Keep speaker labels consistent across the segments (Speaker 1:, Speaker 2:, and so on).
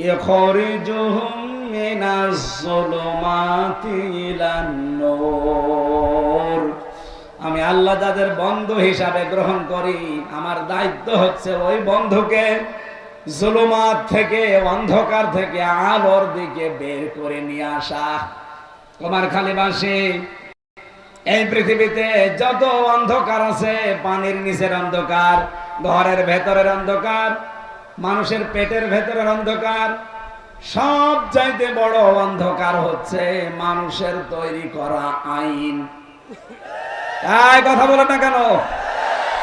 Speaker 1: ইখরিজুহুম মিনাজ যুলুমাতি ইলান নূর। আমি আল্লাহ যাদের বন্ধু হিসাবে গ্রহণ করি, আমার দায়িত্ব হচ্ছে ওই বন্ধুকে জুলুমাত থেকে, অন্ধকার থেকে আলোর দিকে বের করে নিয়ে আসা। কুমারখালীবাসী, এই পৃথিবীতে যত অন্ধকার আছে, পানির নিচের অন্ধকার, ঘরের ভেতরের অন্ধকার, মানুষের পেটের ভেতরের অন্ধকার, সব চাইতে বড় অন্ধকার হচ্ছে মানুষের তৈরি করা আইন। তাই কথা বলে না কেন?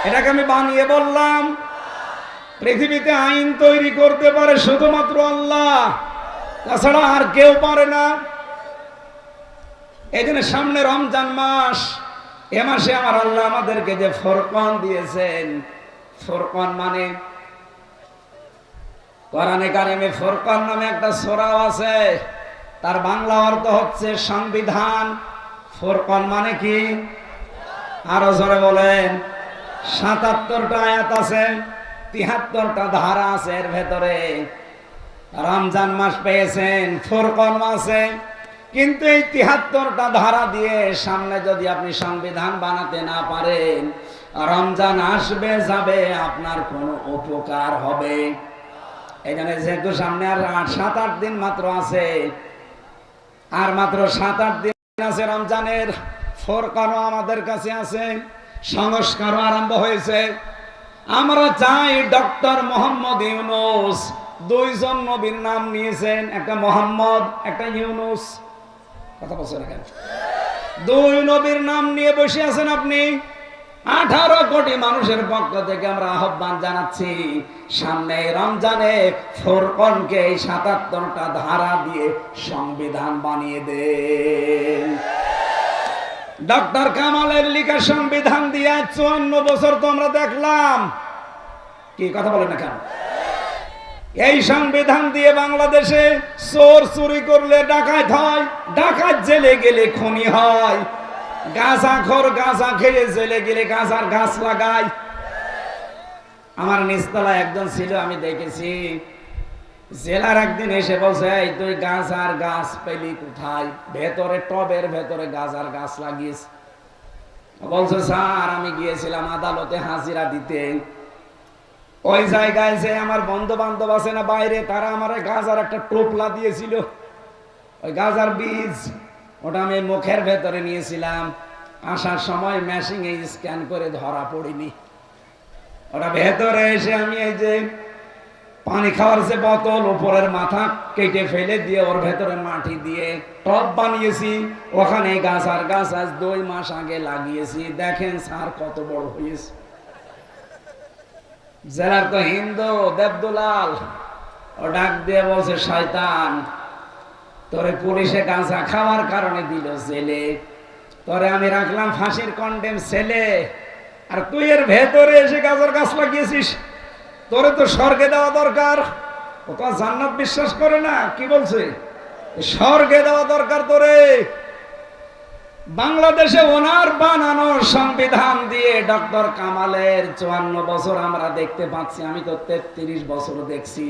Speaker 1: এটাকে আমি বানিয়ে বললাম। পৃথিবীতে আইন তৈরি করতে পারে শুধুমাত্র আল্লাহ, তাছাড়া আর কেউ পারে না। এই জন্য সামনে রমজান মাস, এ মাসে আমার আল্লাহ আমাদেরকে যে ফুরকান দিয়েছেন, ফুরকান মানে কোরআনে কারিমে ফুরকান নামে একটা সূরা আছে, তার বাংলা অর্থ হচ্ছে সংবিধান। ফুরকান মানে কি? আরো জোরে বলেন। ৭৭টা আয়াত আছে, ৭৩টা ধারা আছে এর ভেতরে। রমজান মাস পেয়েছেন, ফুরকান মাসে, কিন্তু এই ৭৩টা ধারা দিয়ে সামনে যদি আপনি সংবিধান বানাতে না পারেন, রমজান আসবে যাবে, আপনার কোনো উপকার হবে? এই জন্য যেহেতু সামনে আর ৭-৮ দিন মাত্র আছে, আর মাত্র ৭-৮ দিন আছে রমজানের, ফুরকানও আমাদের কাছে আছে, সংস্কারও আরম্ভ হয়েছে। আমরা চাই ডক্টর মোহাম্মদ ইউনূস, দুইজন নবীর নাম নিয়েছেন, একটা মোহাম্মদ, একটা ইউনূস। কথা বলছেন না কেন? দুই নবীর নাম নিয়ে বসে আছেন আপনি। 18 কোটি মানুষের পক্ষ থেকে আমরা আহ্বান জানাচ্ছি, সামনে রমজানে ফুরকানকে ৭৭টা ধারা দিয়ে সংবিধান বানিয়ে দেন। ডক্টর কামালের লেখা সংবিধান দিয়ে 54 বছর তো আমরা দেখলাম। কি কথা বলেন না কেন? এই সংবিধান দিয়ে বাংলাদেশে চোর চুরি করলে ডাকাত হয়, ডাকাত জেলে গেলে খুনি হয়, গাঁজাখোর গাঁজা খেয়ে জেলে গেলে গাঁজার গাছ লাগায়। আমার নিচতলায় একজন ছিল, আমি দেখেছি, জেলার একদিন এসে বলছে, এই তুই গাঁজার গাছ পেলি কোথায়? ভেতরে টবের ভেতরে গাঁজার গাছ লাগিয়েছে। বলছে, স্যার আমি গিয়েছিলাম আদালতে হাজিরা দিতে, ওই জায়গায় যে আমার বন্ধু বান্ধব আছে না বাইরে, তারা আমার গাঁজার একটা টোপলা দিয়েছিল, ওই গাঁজার বীজ, ওটা আমি মুখের ভেতরে নিয়েছিলাম, আসার সময় মেশিনে স্ক্যান করে ধরা পড়িনি। ওটা ভেতরে এসে আমি এই যে পানি খাওয়ার যে বোতল, উপরের মাথা কেটে ফেলে দিয়ে ওর ভেতরে মাটি দিয়ে টব বানিয়েছি, ওখানে গাঁজার গাছ আজ 2 মাস আগে লাগিয়েছি। দেখেন স্যার কত বড় হয়েছে। জেলার তো হিন্দু দেবদুলাল, ও ডাক দিয়ে বলছে, শয়তান, তোরে পুলিশে গাঁজা খাওয়ার কারণে দিল জেলে, তোরে আমি রাখলাম ফাঁসির কন্ডেম ছেলে, আর তুই এর ভেতরে এসে গাঁজার গাছ লাগিয়েছিস, তোরে তো স্বর্গে দেওয়া দরকার। ও তো জান্নাত বিশ্বাস করে না, কি বলছে? স্বর্গে দেওয়া দরকার তোরে। বাংলাদেশে ওনার বানানো সংবিধান দিয়ে ডক্টর কামালের 54 বছর আমরা দেখতে পাচ্ছি, আমি তো 33 বছর দেখছি,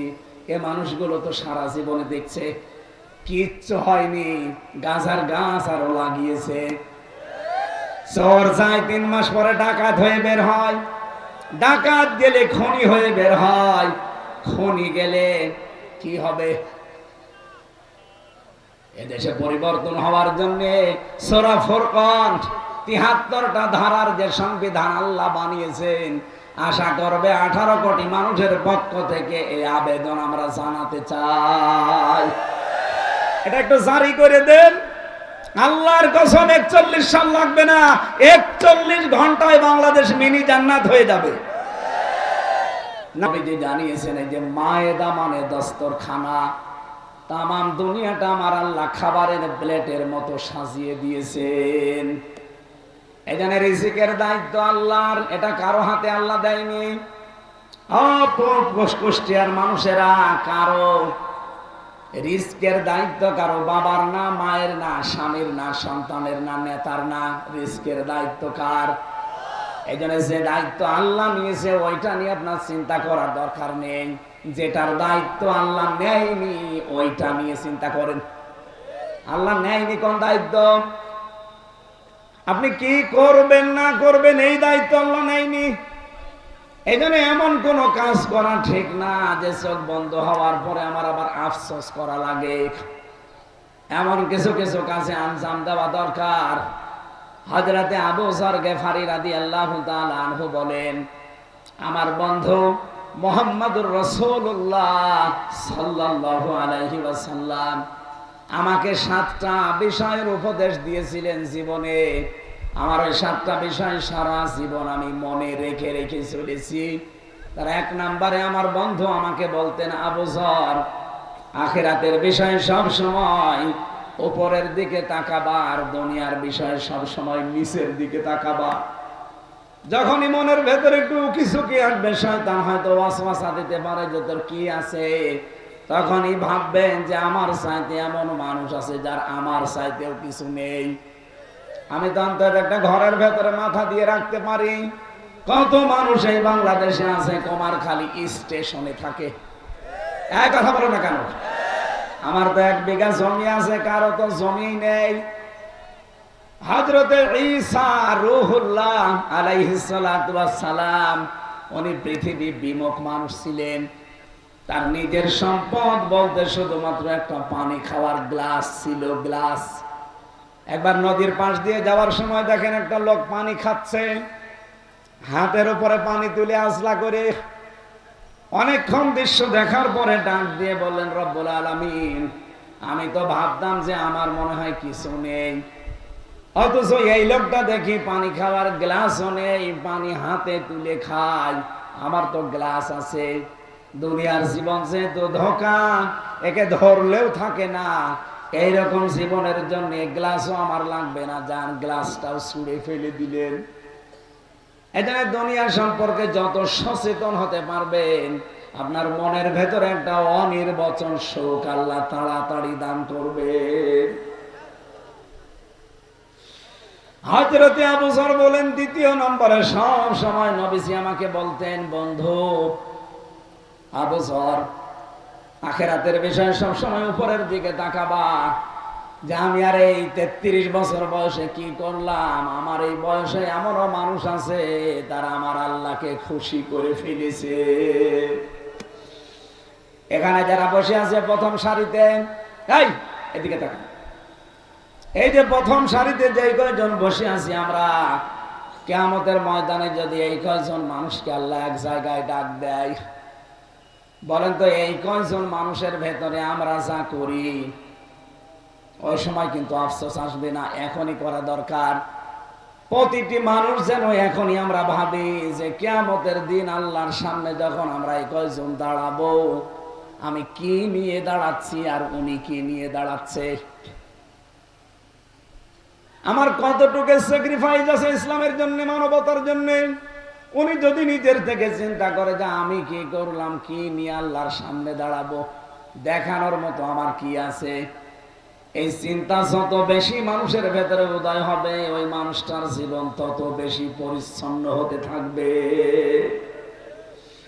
Speaker 1: এ মানুষগুলো তো সারা জীবনে দেখছে, কিচ্ছু হয়নি, গাঁজার গাছ আরো লাগিয়েছে। চোর যায় 3 মাস পরে ডাকাত হয়ে বের হয়, ডাকাত গেলে খনি হয়ে বের হয়, খনি গেলে কি হবে? এদেশে পরিবর্তন হওয়ার জন্য সূরা ফুরকান ৭৩টা ধারার যে সংবিধান আল্লাহ বানিয়েছেন, আশা করবে 18 কোটি মানুষের পক্ষ থেকে এই আবেদন আমরা জানাতে চাই, এটা একটু জারি করে দেন। আল্লাহর কসম 41 সাল লাগবে না, 41 ঘন্টায় বাংলাদেশ মিনি জান্নাত হয়ে যাবে। নবীজি জানিয়েছেন, এই যে মায়েদা মানে দস্তরখানা, তামাম দুনিয়াটা আমার আল্লাহ খাবারের প্লেটের মতো সাজিয়ে দিয়েছেন। এই জন্য রিজিকের দায়িত্ব আল্লাহর, এটা কারো হাতে আল্লাহ দেয়নি। কুষ্টিয়ার মানুষেরা, কারো রিস্কের দায়িত্ব কারো বাবার না, মায়ের না, স্বামীর না, সন্তানের না, নেতার না, রিস্কের দায়িত্ব কার? এই জন্য যে দায়িত্ব আল্লাহ নিয়েছে ওইটা নিয়ে আপনার চিন্তা করার দরকার নেই। যেটার দায়িত্ব আল্লাহ নেয়নি ওইটা নিয়ে চিন্তা করেন। আল্লাহ নেয়নি কোন দায়িত্ব? আপনি কি করবেন না করবেন এই দায়িত্ব আল্লাহ নেয়নি। এই জন্য এমন কোন কাজ করা ঠিক না যে চোখ বন্ধ হওয়ার পরে আমার আবার আফসোস করা লাগে। এমন কিছু কিছু কাজে আঞ্জাম দেওয়া দরকার। হযরতে আবু যর গিফারী রাদিয়াল্লাহু তাআলা আনহু বলেন, আমার বন্ধু মুহাম্মদুর রাসূলুল্লাহ সাল্লাল্লাহু আলাইহি ওয়াসাল্লাম আমাকে 7টা বিষয়ের উপদেশ দিয়েছিলেন জীবনে। আমার ওই 7টা বিষয় সারা জীবন আমি মনে রেখে রেখে চলেছি। তার 1 নম্বরে আমার বন্ধু আমাকে বলতেন, আবু যর আখিরাতের বিষয় সব সময় উপরের দিকে তাকাবা আর দুনিয়ার বিষয় সব সময় নিচের দিকে তাকাবা। যখনই মনের ভেতরে একটু কিছু কি আসবে, শয়তান হয়তো ওয়াসওয়াসা দিতে পারে যে তোর কি আছে, তখনই ভাববেন যে আমার চাইতে এমন মানুষ আছে যার আমার চাইতেও কিছু নেই। আমি তো অন্তত একটা ঘরের ভেতরে মাথা দিয়ে রাখতে পারি। কত মানুষ এই বাংলাদেশে আছে কুমারখালী স্টেশনে থাকে। এক কথা বলো না কেন? আমার তো 1 বিঘা জমি আছে, কারো তো জমি নেই। হযরতে ঈসা রূহুল্লাহ আলাইহিস সালাতু ওয়াস সালাম উনি পৃথিবী বিমুখ মানুষ ছিলেন। তার নিজের সম্পদ বলতে শুধুমাত্র একটা পানি খাওয়ার গ্লাস ছিল, গ্লাস। একবার নদীর পাশ দিয়ে যাওয়ার সময় দেখেন একটা লোক পানি খাচ্ছে, হাতের উপরে পানি তুলে আছলা করে। অনেকক্ষণ দৃশ্য দেখার পরে ডাক দিয়ে বললেন, রব্বুল আলামিন, আমি তো ভাবতাম যে আমার মনে হয় কিছু নেই, অথচ এই লোকটা দেখি পানি খাওয়ার গ্লাসও নেই, পানি হাতে তুলে খায়, আমার তো গ্লাস আছে। দুনিয়ার জীবন যে তো ধোঁকা, একে ধরলেও থাকে না। এইরকম জীবনের জন্য গ্লাসও আমার লাগবে না, যান গ্লাসটাও ছুঁড়ে ফেলে দিলেন। এজন্য দুনিয়া সম্পর্কে যত সচেতন হতে পারবেন, আপনার মনের ভেতরে একটা অনির্বচন শোক আল্লাহ তাড়াতাড়ি দান করবে। হযরতে আবু যর বলেন, 2য় নম্বরে সব সময় নবীজি আমাকে বলতেন, বন্ধু আবু যর আখিরাতের বিষয় সব সময় উপরের দিকে তাকাবা। যে আমি আর এই 33 বছর বয়সে কি করলাম, আমার এই বয়সে এমনও মানুষ আছে তারা আমার আল্লাহকে খুশি করে ফেলেছে। এখানে যারা বসে আছে প্রথম সারিতে, এই এদিকে তাকান, এই যে প্রথম সারিতে যে কয়জন বসে আছি আমরা, কিয়ামতের ময়দানে যদি এই কয়জন মানুষকে আল্লাহ এক জায়গায় ডাক দেয়, বলেন তো এই কয়জন মানুষের ভেতরে আমরা যা করি ওই সময় কিন্তু আফসোস আসবে না? এখনই করা দরকার। প্রতিটি মানুষ যেন এখনই আমরা ভাবি যে কিয়ামতের দিন আল্লাহর সামনে যখন আমরা এই কয়জন দাঁড়াবো, আমি কি নিয়ে দাঁড়াচ্ছি আর উনি কি নিয়ে দাঁড়াচ্ছে, আমার কতটুকু স্যাক্রিফাইস আছে ইসলামের জন্য, মানবতার জন্য। উনি যদি নিজের থেকে চিন্তা করে যে আমি কি করলাম, কি নিয়ে আল্লাহর সামনে দাঁড়াবো, দেখানোর মতো আমার কি আছে, এই চিন্তা যত বেশি মানুষের ভেতরে উদয় হবে, ওই মানুষটার জীবন তত বেশি পরিচ্ছন্ন হতে থাকবে।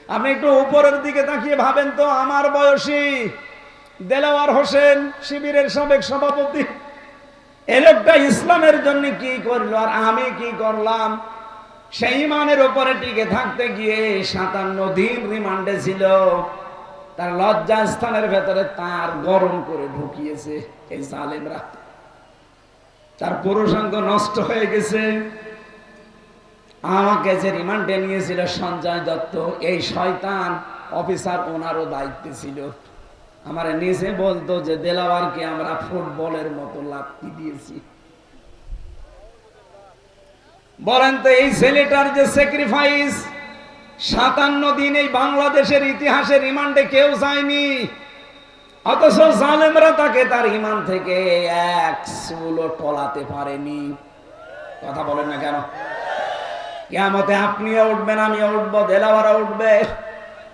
Speaker 1: আপনি একটু উপরের দিকে তাকিয়ে ভাবেন তো, আমার বয়সী দেলাওয়ার হোসেন শিবিরের সাবেক সভাপতি, এই লোকটা ইসলামের জন্য কি করলো আর আমি কি করলাম। সেই ইমানের উপরে টিকে থাকতে গিয়ে 57 দিন রিমান্ডে ছিল। তার লজ্জা স্থানের ভেতরে তার গরম করে ঢুকিয়েছে এই জালেমরা। তার পুরুষাঙ্গ নষ্ট হয়ে গেছে। আমাকে যে রিমান্ডে নিয়েছিল সঞ্জয় দত্ত, এই শয়তান অফিসার ওনারও দায়িত্বে ছিল। আমার নিজে বলতো যে দেলাওয়ারকে আমরা ফুটবলের মতো লাথি দিয়েছি। বলেন তো এই ছেলেটার যে স্যাক্রিফাইস, 57 দিন এই বাংলাদেশের ইতিহাসে রিমান্ডে কেউ যায়নি, অথচ জালেমরা তাকে তার ইমান থেকে এক চুলও টলাতে পারেনি। কথা বলেন না কেন? কিয়ামতে আপনিও উঠবেন, আমিও উঠবো, দেলাওয়ারা উঠবে।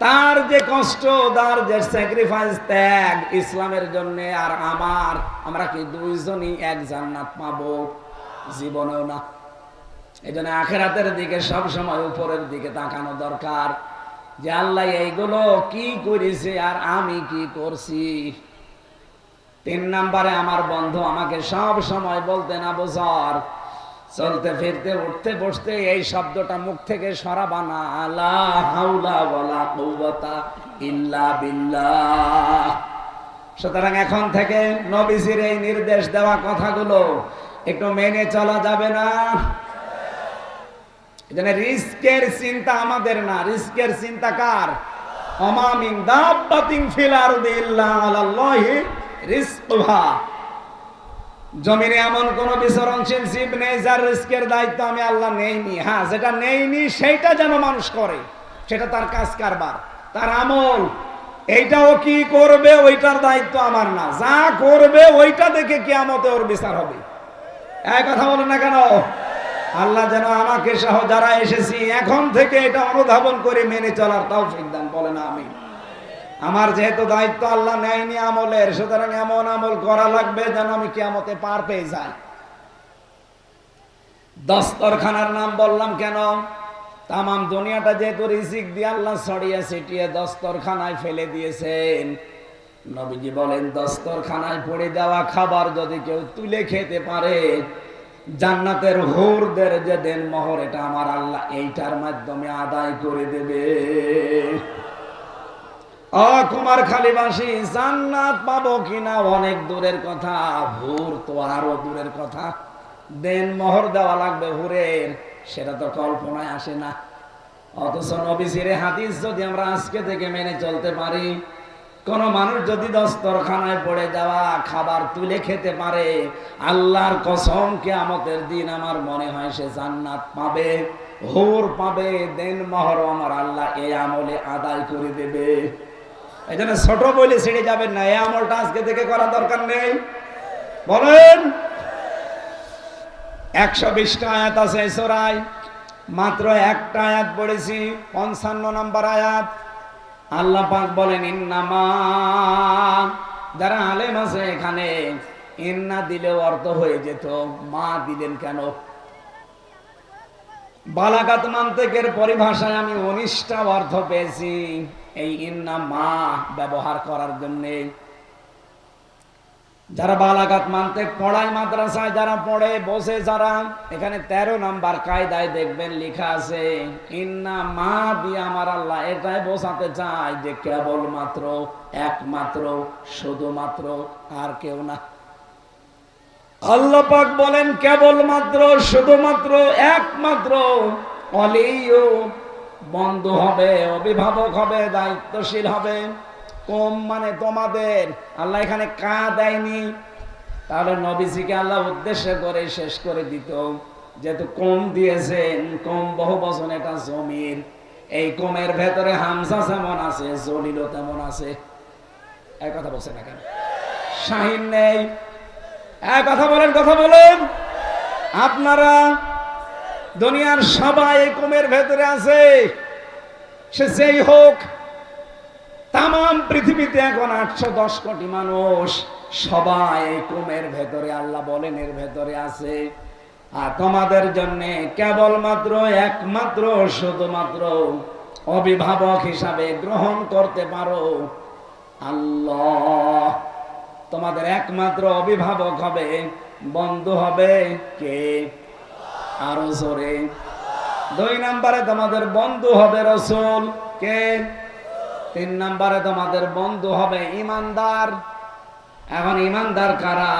Speaker 1: তার যে কষ্ট, তার যে স্যাক্রিফাইস, ত্যাগ ইসলামের জন্য আর আমার, আমরা কি দুইজনই এক জান্নাত পাবো? জীবনেও না। এই জন্য আখিরাতের দিকে সব সময় উপরের দিকে তাকানো দরকার। যে আল্লাহ এইগুলো কি করেছে আর আমি কি করছি। 3 নম্বরে আমার বন্ধু আমাকে সব সময় বলতেন, আবু যর, চলতে ফিরতে উঠতে বসতে এই শব্দটা মুখ থেকে সরাবা না, লা হাওলা ওয়ালা কুওয়াতা ইল্লা বিল্লাহ। সুতরাং এখন থেকে নবীজির এই নির্দেশ দেওয়া কথাগুলো একটু মেনে চলা যাবে না। এজন্য রিস্কের চিন্তা আমাদের না, রিস্কের চিন্তা কার? ওমা মিন দাব্বাতিন ফিল আরদি ইল্লা আলাল্লাহি রিজকুহা। জমিনে এমন কোন বিচরণশীল জীব নেই যার রিস্কের দায়িত্ব আমি আল্লাহ নেইনি। হ্যাঁ, যেটা নেইনি সেইটা যেন মানুষ করে, সেটা তার কাজ কারবার, তার আমল। এইটাও কি করবে ওইটার দায়িত্ব আমার না, যা করবে ওইটা দেখে কিয়ামতে ওর বিচার হবে। এই কথা বলেন না কেন? আল্লাহ যেন আমাকে সহ যারা এসেছি এখন থেকে এটা অনুধাবন করে মেনে চলার তৌফিক দান, বলেন আমিন। আমার যেহেতু দায়িত্ব আল্লাহ নেয়নি আমলের, সুতরাং এমন আমল করা লাগবে যেন আমি কিয়ামতে পার পেয়ে যাই। দস্তরখানার নাম বললাম কেন? তাম দুনিয়াটা যেহেতু রিজিক দিয়ে আল্লাহ ছড়িয়ে ছিটিয়ে দস্তরখানায় ফেলে দিয়েছেন, নবীজি বলেন দস্তরখানায় পড়ে দেওয়া খাবার যদি কেউ তুলে খেতে পারে, জান্নাতের হুরদের যে দেন মোহর, এটা আমার আল্লাহ এইটার মাধ্যমে আদায় করে দেবে। কুমারখালীবাসী জান্নাত পাবো কিনা অনেক দূরের কথা, হুর তো আরো দূরের কথা। দেন মোহর দেওয়া লাগবে হুরের, সেটা তো কল্পনায় আসে না। অথচ নবীজির হাদিস যদি আমরা আজকে থেকে মেনে চলতে পারি, কোন মানুষ যদি দস্তরখানায় পড়ে যাওয়া খাবার তুলে খেতে পারে, আল্লাহর কসম কিয়ামতের দিন আমার মনে হয় সে জান্নাত পাবে, হুর পাবে, দেন মোহর আমার আল্লাহ এই আমলে আদায় করে দেবে। এই জন্য ছোট বলে ছেড়ে যাবেন না, এই আমলটা আজকে থেকে করা দরকার নেই। বলেন 120টা আয়াত আছে এই সূরায়, মাত্র একটা আয়াত পড়েছি, 55 নম্বর আয়াত। আল্লাহ পাক বলেন ইন্নামা, যারা আলেম আছে এখানে, ইন্না দিলেও অর্থ হয়ে যেত, মা দিলেন কেন? বালাগাত মান্তিকের পরিভাষায় আমি 19টা অর্থ পেয়েছি এই ইন্না মা ব্যবহার করার জন্য। যারা বালাগাত মান্তিক পড়ায় মাদ্রাসায়, যারা পড়ে বসে, যারা এখানে 13 নাম্বার কায়দায় দেখবেন লেখা আছে ইন্না মা দিয়ে আমার আল্লাহ এটাই বোঝাতে চায় যে কেবলমাত্র, একমাত্র, শুধুমাত্র, আর কেউ না। আল্লাহ পাক বলেন কেবলমাত্র, শুধুমাত্র, একমাত্র। অলিও বন্ধু হবে, অভিভাবক হবে, দায়িত্বশীল হবে। কম মানে তোমাদের, আল্লাহ এখানে কা দেয়নি, তাহলে নবীজিকে আল্লাহ উদ্দেশ্য করে শেষ করে দিত। যেহেতু কম দিয়েছেন, কম বহু বচন, এটা জমির, এই কমের ভেতরে হামজা যেমন আছে, জলিলও তেমন আছে। এই কথা বলছে না কেন? শাহিন নেই। এক কথা বলেন, কথা বলেন। আপনারা দুনিয়ার সবাই এই কমের ভেতরে আছে, সে যেই হোক। তাম পৃথিবীতে এখন 810 কোটি মানুষ, সবাই এই কমের ভেতরে, আল্লাহ বলেন এর ভেতরে আছে। আর তোমাদের জন্য কেবলমাত্র, একমাত্র, শুধুমাত্র অভিভাবক হিসাবে গ্রহণ করতে পারো আল্লাহ। তোমাদের একমাত্র অভিভাবক হবে, বন্ধু হবে কে? আরো জোরে। 2 নম্বরে তোমাদের বন্ধু হবে রাসূল, কে? 3 নম্বরে তোমাদের বন্ধু হবে ইমানদার। এখন ইমানদার কারা?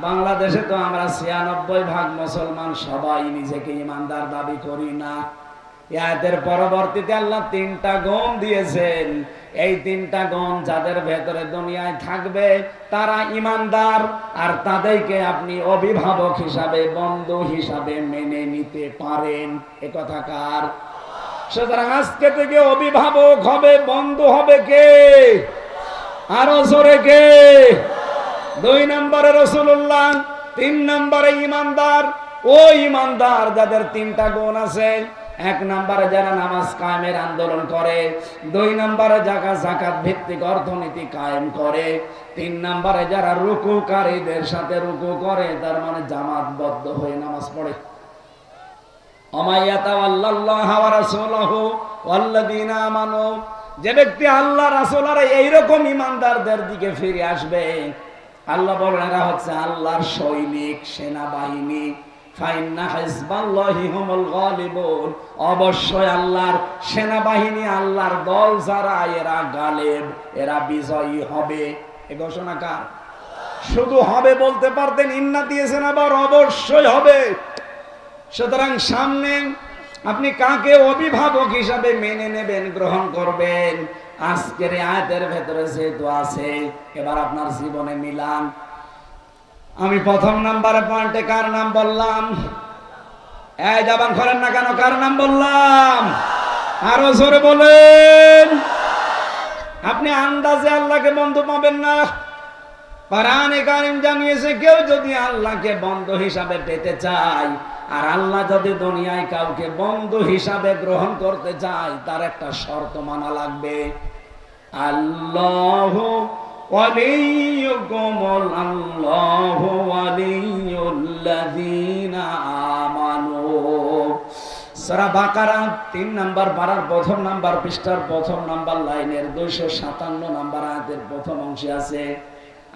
Speaker 1: বাংলাদেশে তো আমরা 96% মুসলমান, সবাই নিজেকে ইমানদার দাবি করি না। এর পরবর্তীতে আল্লাহ 3টা গুণ দিয়েছেন। এই 3টা গুণ যাদের ভেতরে দুনিয়ায় থাকবে তারা ইমানদার, আর তাদেরকে আপনি অভিভাবক হিসাবে, বন্ধু হিসাবে মেনে নিতে পারেন। এ কথা কার? সুতরাং আজকে থেকে অভিভাবক হবে, বন্ধু হবে কে? আরো জোরে কে? 2 নম্বরে রাসূলুল্লাহ, 3 নম্বরে ইমানদার। ও ইমানদার যাদের 3টা গুণ আছে। 1 নম্বরে যারা নামাজ কায়েমের আন্দোলন করে, 2 নম্বরে যারা যাকাত ভিত্তিক অর্থনীতি কায়েম করে, 3 নম্বরে যারা রুকুকারীদের সাথে রুকু করে, তার মানে জামাতবদ্ধ হয়ে নামাজ পড়ে। ওমাইয়াতাওয়াল্লাল্লাহু ওয়া রাসূলুহু ওয়াল্লাযীনা আমানু, যে ব্যক্তি আল্লাহ রাসূল আর এইরকম ঈমানদারদের দিকে ফিরে আসবে, আল্লাহ বলেন এরা হচ্ছে আল্লাহর সৈনিক, সেনাবাহিনী। ফাইন্না হিজবাল্লাহি হুমুল গালিবুন, অবশ্যই আল্লাহর সেনাবাহিনী, আল্লাহর দল যারা, এরা গালেব, এরা বিজয়ী হবে। এই ঘোষণা কার? শুধু হবে বলতে পারতেন, ইন্না দিয়েছেন আবার অবশ্যই হবে। সুতরাং সামনে আপনি কাকে অভিভাবক হিসাবে মেনে নেবেন, গ্রহণ করবেন, আজকের আয়াতের ভেতরে যেহেতু আছে, এবার আপনার জীবনে মিলান। আমি প্রথম নাম্বারে পয়েন্টে কার নাম বললাম? এই জবান করেন না কেন? কার নাম বললাম? আরো জোরে বলেন। আপনি আন্দাজে আল্লাহকে বন্ধু পাবেন না। কোরআনে কারীম জানিয়েছে, কেউ যদি আল্লাহকে বন্ধু হিসাবে পেতে চায়, আর আল্লাহ যদি দুনিয়ায় কাউকে বন্ধু হিসাবে গ্রহণ করতে চায়, তার একটা শর্ত মানা লাগবে। আল্লাহু ওয়ালিয়ুকুম, আল্লাহু ওয়ালিয়ুল্লাযীনা আমানু। সূরা বাকারা 3 নাম্বার পারার প্রথম নাম্বার পৃষ্ঠার প্রথম নাম্বার লাইনের 257 নাম্বার আয়াতের প্রথম অংশে আছে,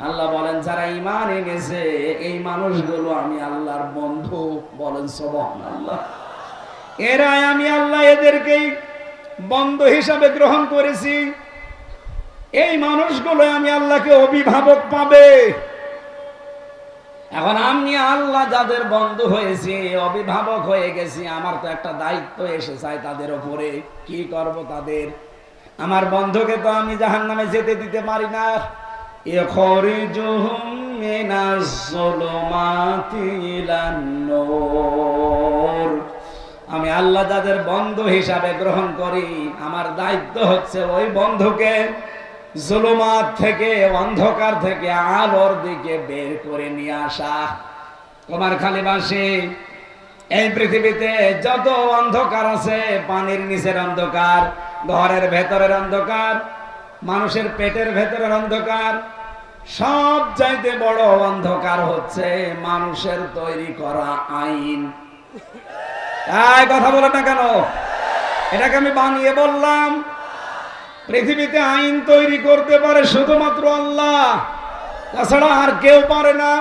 Speaker 1: আল্লাহ বলেন যারা ঈমান এনেছে এই মানুষগুলো আমি আল্লাহর বন্ধু। বলেন সুবহানাল্লাহ। এরাই আমি আল্লাহ এদেরকে বন্ধু হিসাবে গ্রহণ করেছি। এই মানুষগুলো আমি আল্লাহকে অভিভাবক পাবে। এখন আমি আল্লাহ যাদের বন্ধু হয়েছি, অভিভাবক হয়ে গেছি, আমার তো একটা দায়িত্ব এসে যায় তাদের উপরে। কি করব তাদের? আমার বন্ধুকে তো আমি জাহান্নামে যেতে দিতে পারি না। ইখরিজুহুম মিনাজ যুলুমাতি ইলান নূর। আমি আল্লাহ যাদের বন্ধু হিসাবে গ্রহণ করি, আমার দায়িত্ব হচ্ছে ওই বন্ধুকে জুলুমাত থেকে, অন্ধকার থেকে আলোর দিকে বের করে নিয়ে আসা। তোমার খালিবাসী, এই পৃথিবীতে যত অন্ধকার আছে, পানির নিচের অন্ধকার, ঘরের ভেতরের অন্ধকার, মানুষের পেটের ভেতরের অন্ধকার, সব চাইতে বড় অন্ধকার হচ্ছে মানুষের তৈরি করা আইন। তাই কথা বলে না কেন? এটাকে আমি বানিয়ে বললাম। পৃথিবীতে আইন তৈরি করতে পারে শুধুমাত্র আল্লাহ, তাছাড়া আর কেউ পারে না।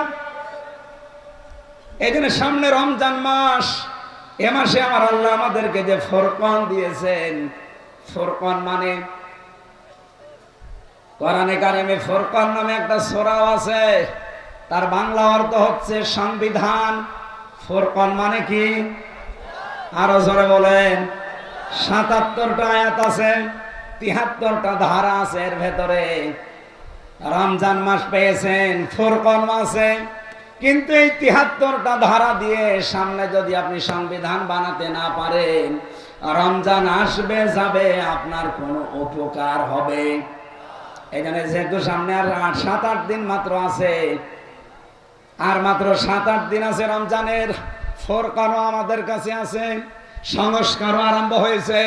Speaker 1: এই জন্য সামনে রমজান মাস, এ মাসে আমার আল্লাহ আমাদেরকে যে ফুরকান দিয়েছেন, ফুরকান মানে কোরআনে কারিমে ফুরকান নামে একটা সূরা আছে, তার বাংলা অর্থ হচ্ছে সংবিধান। ফুরকান মানে কি? আরো জোরে বলেন। ৭৭টা আয়াত আছে, ৭৩টা ধারা আছে এর ভেতরে। রমজান মাস পেয়েছেন, ফুরকান মাসে, কিন্তু এই ৭৩টা ধারা দিয়ে সামনে যদি আপনি সংবিধান বানাতে না পারেন, রমজান আসবে যাবে, আপনার কোনো উপকার হবে? এখানে যেহেতু সামনে আর ৭-৮ দিন মাত্র আছে, আর মাত্র ৭-৮ দিন আছে রমজানের, ফুরকানও আমাদের কাছে আছে, সংস্কারও আরম্ভ হয়েছে।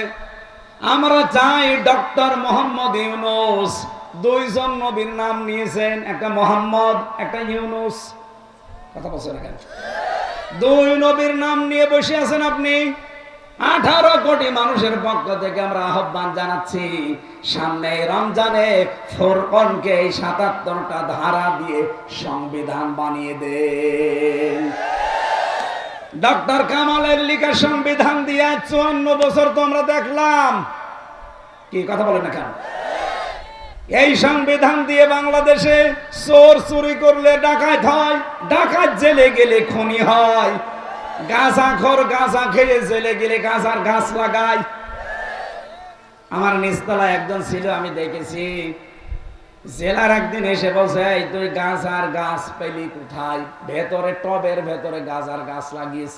Speaker 1: আমরা চাই ডক্টর মোহাম্মদ ইউনূস, 2 জন নবীর নাম নিয়েছেন, একটা মোহাম্মদ, একটা ইউনূস। কথা বলছেন কেন? 2 নবীর নাম নিয়ে বসে আছেন আপনি। 18 কোটি মানুষের পক্ষ থেকে আমরা আহ্বান জানাচ্ছি, সামনে রমজানে ফুরকানকে এই ৭৭টা ধারা দিয়ে সংবিধান বানিয়ে দেন। ডক্টর কামালের লেখা সংবিধান দিয়ে 54 বছর তো আমরা দেখলাম। কি কথা বলেন না কেন? এই সংবিধান দিয়ে বাংলাদেশে চোর চুরি করলে ডাকাত হয়, ডাকাত জেলে গেলে খুনি হয়, গাঁজাখোর গাঁজা খেয়ে জেলে গেলে গাঁজার গাছ লাগায়। আমার নিচতলায় একজন ছিল, আমি দেখেছি, জেলার একদিন এসে বলছে, এই তুই গাঁজার গাছ পেলি কোথায়? ভেতরে টবের ভেতরে গাঁজার গাছ লাগিয়েছ।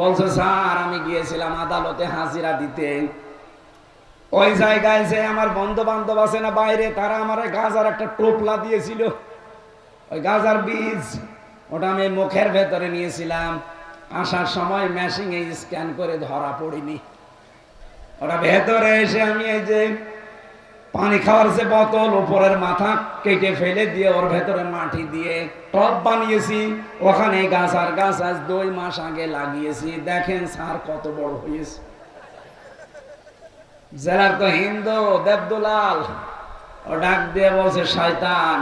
Speaker 1: বলছে স্যার আমি গিয়েছিলাম আদালতে হাজিরা দিতে, ওই জায়গায় যে আমার বন্ধু বান্ধব আছে না বাইরে, তারা আমার গাঁজার একটা টোপলা দিয়েছিল, ওই গাঁজার বীজ, ওটা আমি মুখের ভেতরে নিয়েছিলাম, আসার সময় মেশিনে স্ক্যান করে ধরা পড়িনি। ওটা ভেতরে এসে আমি এই যে পানি খাওয়ার যে বোতল উপরের মাথা কেটে ফেলে দিয়ে ওর ভেতরে মাটি দিয়ে টব বানিয়েছি, ওখানে গাছ আর গাছ আজ 2 মাস আগে লাগিয়েছি। দেখেন স্যার কত বড় হয়েছে। জেলার তো হিন্দু দেবদুলাল, ও ডাক দিয়ে বলছে, শয়তান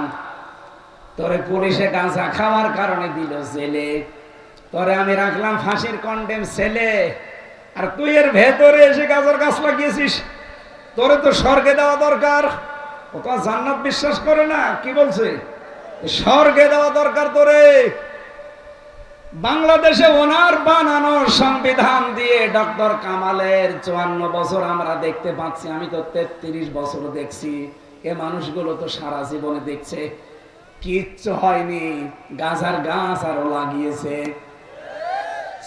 Speaker 1: তোরে পুলিশে গাঁজা খাওয়ার কারণে দিল জেলে, তোরে আমি রাখলাম ফাঁসির কন্ডেম ছেলে, আর তুই এর ভেতরে এসে গাছের গাছ লাগিয়েছিস। তোরে তো স্বর্গে দেওয়া দরকার। ও তো জান্নাত বিশ্বাস করে না, কি বলছে? স্বর্গে দেওয়া দরকার তোরে। বাংলাদেশে ওনার বানানো সংবিধান দিয়ে ডক্টর কামালের 54 বছর আমরা দেখতে পাচ্ছি। আমি তো 33 বছর দেখছি। এ মানুষগুলো তো সারা জীবনে দেখছে, কিচ্ছু হয়নি। গাজার গাছ আরো লাগিয়েছে।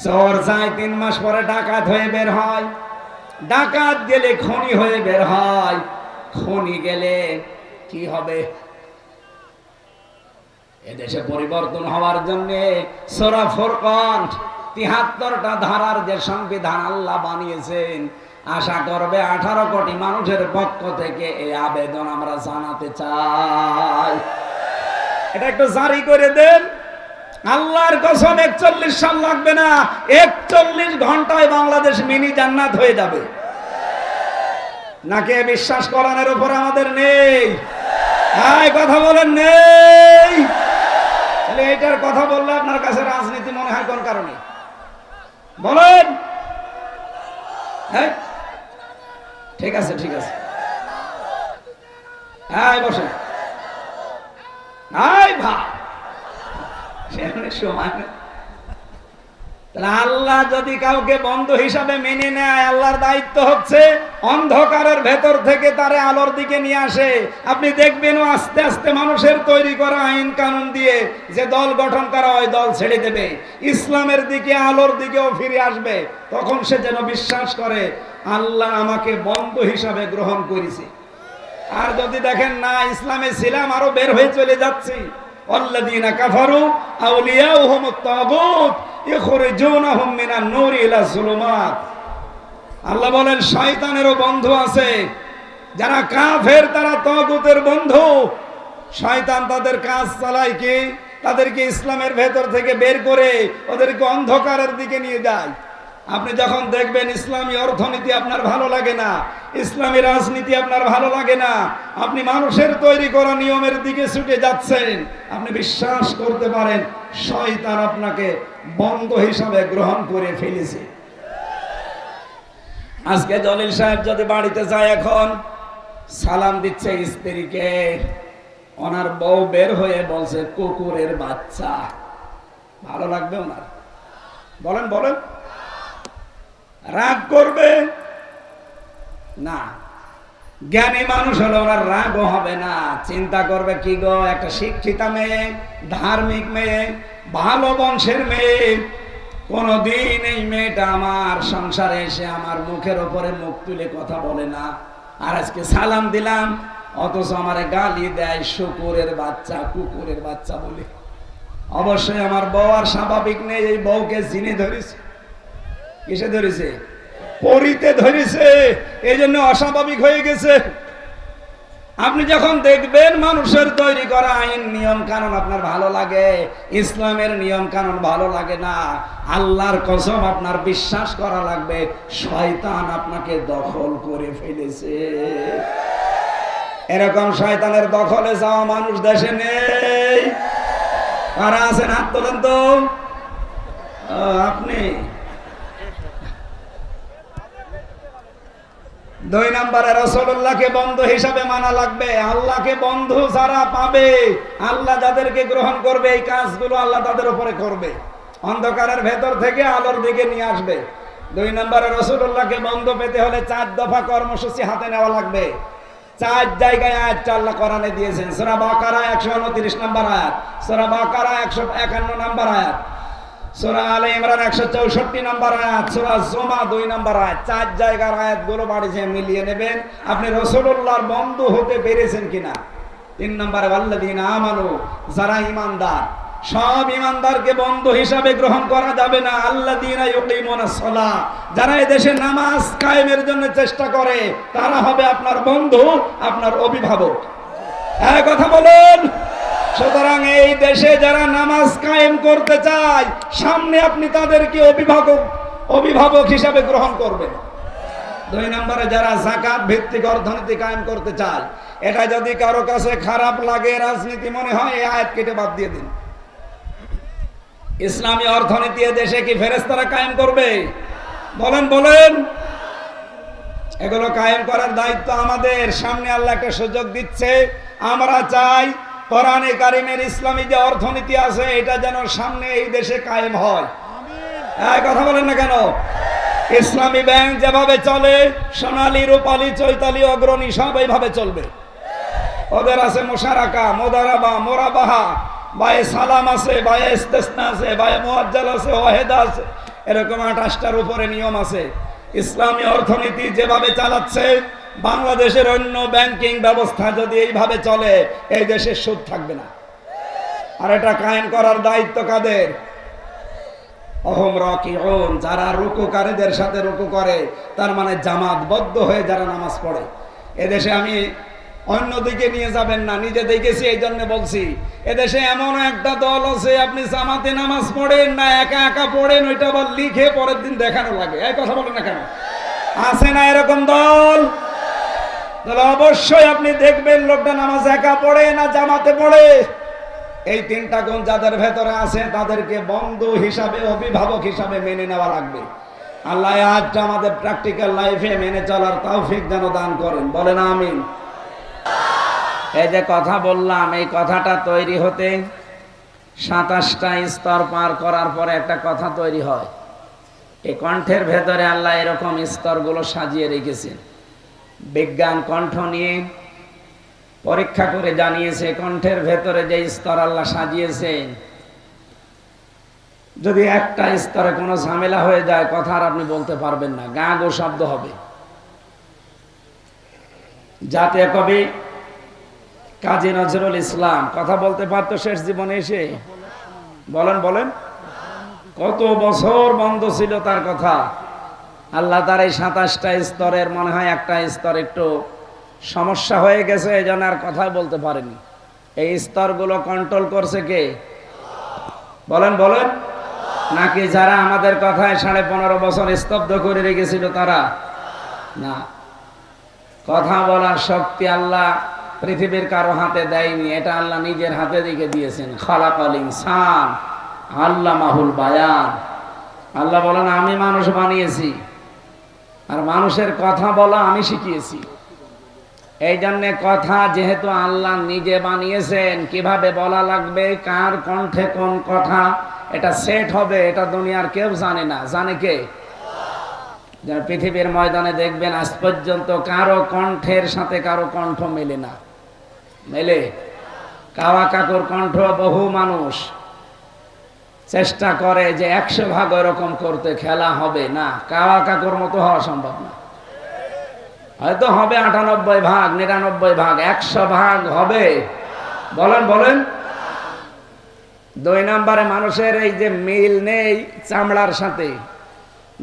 Speaker 1: চোর যায় 3 মাস পরে ডাকাত হয়ে বের হয়, ডাকাত গেলে খনি হয়ে বের হয়, খনি গেলে কি হবে? এদেশে পরিবর্তন হওয়ার জন্য সূরা ফুরকান ৭৩টা ধারার যে সংবিধান আল্লাহ বানিয়েছেন, আশা করবে 18 কোটি মানুষের পক্ষ থেকে এই আবেদন আমরা জানাতে চাই, এটা একটু জারি করে দেন। আল্লাহর কসম 41 সাল লাগবে না, 41 ঘন্টায় বাংলাদেশ মিনি জান্নাত হয়ে যাবে। নাকি বিশ্বাস করানোর উপর আমাদের নেই? হ্যাঁ, কথা বলেন নেই? এটার কথা বললে আপনার কাছে রাজনীতি মনে হয় কোন কারণে? বলেন। হ্যাঁ, ঠিক আছে, ঠিক আছে। হ্যাঁ, বসেন। হাই ভাই, আল্লাহ যদি কাউকে বন্ধু হিসাবে মেনে নেয়, আল্লাহর দায়িত্ব হচ্ছে অন্ধকারের ভেতর থেকে তারে আলোর দিকে নিয়ে আসে। আপনি দেখবেন ও আস্তে আস্তে মানুষের তৈরি করা আইন কানুন দিয়ে যে দল গঠন করা হয়, দল ছেড়ে দেবে, ইসলামের দিকে আলোর দিকেও ফিরে আসবে। তখন সে যেন বিশ্বাস করে আল্লাহ আমাকে বন্ধু হিসাবে গ্রহণ করেছে। আর যদি দেখেন না ইসলামে ছিলাম, আরো বের হয়ে চলে যাচ্ছি, আল্লাযীনা কাফারু আউলিয়াউহুমুত তাগুত ইখরিজুনাহুম মিনান নূরি ইলা যুলুমাত। আল্লাহ বলেন শয়তানেরও বন্ধু আছে। যারা কাফের তারা তাগুতের বন্ধু। শয়তান তাদের কাজ চালায় কি? তাদেরকে ইসলামের ভেতর থেকে বের করে ওদেরকে অন্ধকারের দিকে নিয়ে যায়। আপনি যখন দেখবেন ইসলামী অর্থনীতি আপনার ভালো লাগে না, ইসলামী রাজনীতি আপনার ভালো লাগে না, আপনি মানুষের তৈরি করা নিয়মের দিকে ছুটে যাচ্ছেন, আপনি বিশ্বাস করতে পারেন শয়তান আপনাকে বন্ধু হিসাবে গ্রহণ করে ফেলেছে। আজকে জলিল সাহেব যদি বাড়িতে যায়, এখন সালাম দিচ্ছে স্ত্রীকে, ওনার বউ বের হয়ে বলছে কুকুরের বাচ্চা, ভালো লাগবে ওনার? বলেন বলেন, রাগ করবে না? জ্ঞানী মানুষ হলে ওনার রাগও হবে না, চিন্তা করবে কি গো, একটা শিক্ষিতা মেয়ে, ধার্মিক মেয়ে, ভালো বংশের মেয়ে, কোনদিন এই মেয়েটা আমার সংসারে এসে আমার মুখের উপরে মুখ তুলে কথা বলে না, আর আজকে সালাম দিলাম অথচ আমারে গালি দেয় শুকুরের বাচ্চা, কুকুরের বাচ্চা বলে। অবশ্যই আমার বউ আর স্বাভাবিক নেই, এই বউকে জিনে ধরেছে। কিসে ধরেছে? পরিতে ধরেছে, এই জন্য অস্বাভাবিক হয়ে গেছে। আপনি যখন দেখবেন মানুষের তৈরি করা আইন নিয়ম কানুন আপনার ভালো লাগে, ইসলামের নিয়ম কানুন ভালো লাগে না, আল্লাহর কসম আপনার বিশ্বাস করা লাগবে শয়তান আপনাকে দখল করে ফেলেছে। এরকম শয়তানের দখলে যাওয়া মানুষ দেশে নেই। কারা আছেন হাত তোলেন তো। আপনি 2 নম্বরে রাসূলুল্লাহকে বন্ধু হিসাবে মানা লাগবে। আল্লাহকে বন্ধু যারা পাবে, আল্লাহ যাদেরকে গ্রহণ করবে, এই কাজগুলো আল্লাহ তাদের উপরে করবে, অন্ধকারের ভেতর থেকে আলোর দিকে নিয়ে আসবে। 2 নম্বরে রাসূলুল্লাহকে বন্ধু পেতে হলে 4 দফা কর্মসূচি হাতে নেওয়া লাগবে। 4 জায়গায় আয়াত আল্লাহ কোরআনে দিয়েছেন। সূরা বাকারা 129 নম্বর আয়াত, সূরা বাকারা 151 নম্বর আয়াত, সূরা আলে ইমরান 164 নম্বর আয়াত, সূরা জুমা 2 নম্বর আয়াত। 4 জায়গার আয়াতগুলো বাড়িতে মিলিয়ে নেবেন আপনি রাসূলুল্লাহর বন্ধু হতে পেরেছেন কিনা। 3 নম্বরে ওয়াল্লাযীনা আমানু, যারা ঈমানদার, সব ইমানদারকে বন্ধু হিসাবে গ্রহণ করা যাবে না। আল্লাযীনা ইউকিমুনাস সালাহ, যারা এই দেশে নামাজ কায়েমের জন্য চেষ্টা করে তারা হবে আপনার বন্ধু, আপনার অভিভাবক। এই কথা বলুন। সুতরাং এই দেশে যারা নামাজ কায়েম করতে চায়, সামনে আপনি তাদেরকে অভিভাবক হিসাবে গ্রহণ করবেন। 2 নম্বরে যারা যাকাত ভিত্তিক অর্থনীতি কায়েম করতে চায়, এটা যদি কারো কাছে খারাপ লাগে, রাজনীতি মনে হয়, এই আয়াত কেটে বাদ দিয়ে দিন। ইসলামী অর্থনীতি দেশে কি ফেরেশতারা কায়েম করবে? বলেন বলেন। এগুলো কায়েম করার দায়িত্ব আমাদের। সামনে আল্লাহ একটা সুযোগ দিচ্ছে, আমরা চাই কোরআনে কারিমের ইসলামী যে অর্থনীতি আছে এটা যেন সামনে এই দেশে কায়েম হয়। এই কথা বলেন না কেন? ইসলামী ব্যাংক যেভাবে চলে, সোনালী, রূপালী, চৈতালি, অগ্রণী সব এইভাবে চলবে। ওদের আছে মুশারাকা, মুদারাবা, মুরাবাহা, বায়ে সালাম আছে, বায়ে ইস্তেসনা আছে, বায়ে মুআজ্জাল আছে, ওয়াহিদা আছে, এরকম 28টার উপরে নিয়ম আছে। ইসলামী অর্থনীতি যেভাবে চালাচ্ছে, বাংলাদেশের অন্য ব্যাংকিং ব্যবস্থা যদি এইভাবে চলে, এই দেশে সুদ থাকবে না। আর এটা কায়েম করার দায়িত্ব কাদের? অহম রাকিউন, যারা রুকুকারীদের সাথে রুকু করে, তার মানে জামাতবদ্ধ হয়ে যারা নামাজ পড়ে। এদেশে আমি অন্যদিকে নিয়ে যাবেন না, নিজে দেখেছি এই জন্য বলছি। এদেশে এমন একটা দল আছে, আপনি জামাতে নামাজ পড়েন না, একা একা পড়েন, ওইটা আবার লিখে পরের দিন দেখানো লাগে। এই কথা বলেন না কেন? আছে না এরকম দল? তাহলে অবশ্যই আপনি দেখবেন লোকটা নামাজ একা পড়ে না জামাতে পড়ে। এই 3টা গুণ যাদের ভেতরে আছে তাদেরকে বন্ধু হিসাবে, অভিভাবক হিসাবে মেনে নেওয়া লাগবে। আল্লাহ আজটা আমাদের প্র্যাকটিক্যাল লাইফে মেনে চলার তৌফিক যেন দান করেন। বলেন আমিন। এই যে কথা বললাম, এই কথাটা তৈরি হতে 27টা স্তর পার করার পরে একটা কথা তৈরি হয়। এই কণ্ঠের ভেতরে আল্লাহ এরকম স্তরগুলো সাজিয়ে রেখেছেন। বিজ্ঞান কণ্ঠ নিয়ে পরীক্ষা করে জানিয়েছে, কণ্ঠের ভেতরে যে স্তর আল্লাহ সাজিয়েছেন, যদি একটা স্তরে কোনো ঝামেলা হয়ে যায়, কথা আর আপনি বলতে পারবেন না, গা গো শব্দ হবে। জাতীয় কবি কাজী নজরুল ইসলাম কথা বলতে পারতো শেষ জীবনে এসে? বলেন বলেন। কত বছর বন্ধ ছিল তার কথা। আল্লাহ তার এই 27টা স্তরের মনে হয় একটা স্তর একটু সমস্যা হয়ে গেছে, এই জন্য আর কথাই বলতে পারেনি। এই স্তরগুলো কন্ট্রোল করছে কে? বলেন বলেন। নাকি যারা আমাদের কথায় 15.5 বছর স্তব্ধ করে রেখেছিল তারা? না, কথা বলার শক্তি আল্লাহ পৃথিবীর কারো হাতে দেয়নি, এটা আল্লাহ নিজের হাতে রেখে দিয়েছেন। খালাকাল ইনসান আল্লামাহুল বায়ান। আল্লাহ বলেন আমি মানুষ বানিয়েছি, আর মানুষের কথা বলা আমি শিখিয়েছি। এই জন্যে কথা যেহেতু আল্লাহ নিজে বানিয়েছেন, কিভাবে বলা লাগবে, কার কণ্ঠে কোন কথা এটা সেট হবে, এটা দুনিয়ার কেউ জানে না। জানে কে? পৃথিবীর ময়দানে দেখবেন আজ পর্যন্ত কারো কণ্ঠের সাথে কারো কণ্ঠ মেলে না। মেলে? কাওয়া কাকুর কণ্ঠ বহু মানুষ চেষ্টা করে যে 100 ভাগ এরকম করতে, খেলা হবে না, কাওয়া কাকুর মতো হওয়া সম্ভব না। হয়তো হবে 98 ভাগ, 99 ভাগ, 100 ভাগ হবে? বলেন বলেন। 2 নম্বরে মানুষের এই যে মিল নেই চামড়ার সাথে।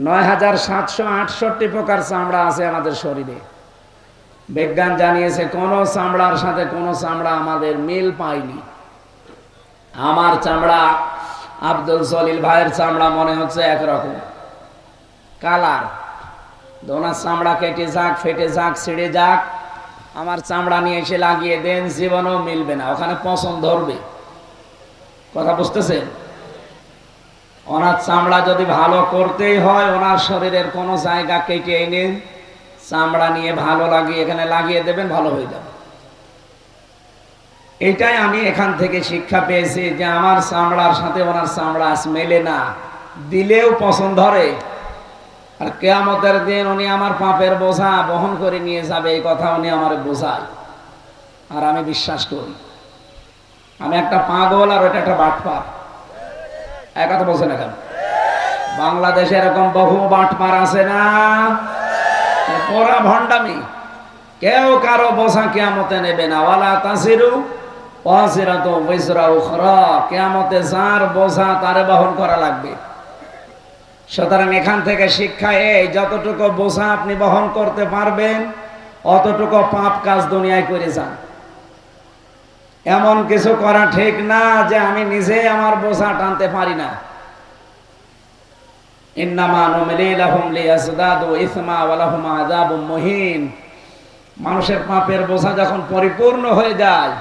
Speaker 1: 9768 প্রকার চামড়া আছে আমাদের শরীরে। বিজ্ঞান জানিয়েছে কোন চামড়ার সাথে কোন চামড়া আমাদের মিল পায়নি। আমার চামড়া আব্দুল জলিল ভাইয়ের চামড়া মনে হচ্ছে একরকম কালার। ওনার চামড়া কেটে যাক, ফেটে যাক, ছিঁড়ে যাক, আমার চামড়া নিয়ে এসে লাগিয়ে দেন, জীবনেও মিলবে না, ওখানে পছন্দ ধরবে। কথা বুঝতেছেন? ওনার চামড়া যদি ভালো করতেই হয়, ওনার শরীরের কোনো জায়গা কেটে এনে চামড়া নিয়ে ভালো লাগিয়ে এখানে লাগিয়ে দেবেন, ভালো হয়ে যাবে। এটাই আমি এখান থেকে শিক্ষা পেয়েছি যে আমার চামড়ার সাথে ওনার চামড়া মেলে না, দিলেও পছন্দ ধরে। আর কিয়ামতের দিন উনি আমার পাপের বোঝা বহন করে নিয়ে যাবে, এই কথা উনি আমার বোঝায়, আর আমি বিশ্বাস করি। আমি একটা পাগল আর ওটা একটা বাটপার। এক কথা বলছেন এখন? বাংলাদেশে এরকম বহু বাটপার আছে না? পুরা ভণ্ডামি। কেউ কারো বোঝা কিয়ামতে নেবে না। ওয়ালা তাসিরু ওয়াজিরাতু বিজরা উখরা, কিয়ামতে যার বোঝা তারে বহন করা লাগবে। সুতরাং এখান থেকে শিক্ষা এই, যতটুকু বোঝা আপনি বহন করতে পারবেন অতটুকু পাপ কাজ দুনিয়ায় করে যান। এমন কিছু করা ঠিক না যে আমি নিজে আমার বোঝা টানতে পারি না। ইন্নামা নুমলি লাহুম লিয়াজদাদু ইসমা ওয়া লাহুম আযাবুম মুহিন। মানুষের পাপের বোঝা যখন পরিপূর্ণ হয়ে যায়,